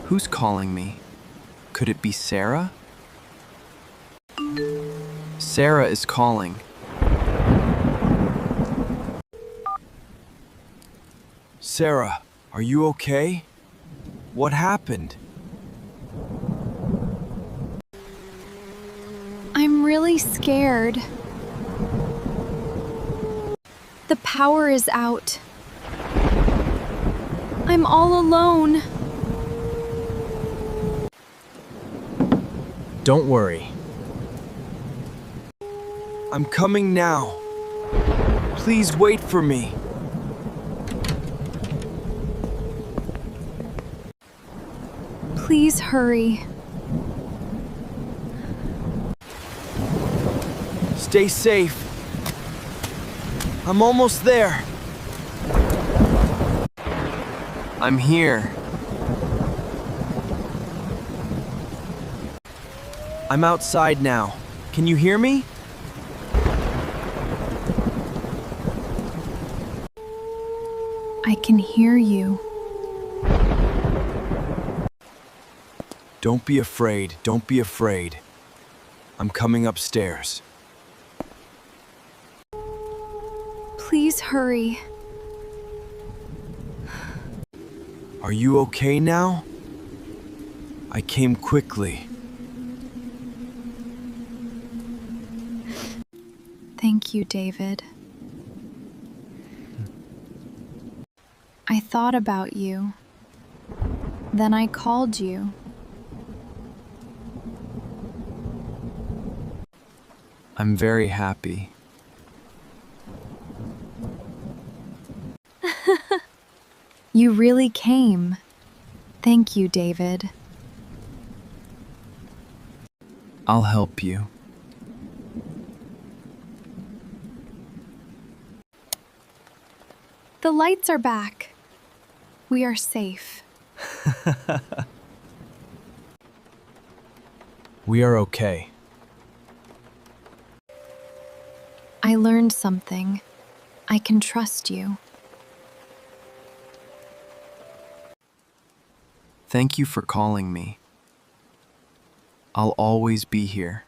Who's calling me? Could it be Sarah? Sarah is calling. Sarah, are you okay? What happened? I'm really scared. The power is out. I'm all alone. Don't worry. I'm coming now. Please wait for me. Please hurry. Stay safe. I'm almost there. I'm here. I'm outside now. Can you hear me? I can hear you. Don't be afraid. Don't be afraid. I'm coming upstairs. Please hurry. Are you okay now? I came quickly. Thank you, David. I thought about you. Then I called you. I'm very happy. You really came. Thank you, David. I'll help you. The lights are back. We are safe. We are okay. I learned something. I can trust you. Thank you for calling me. I'll always be here.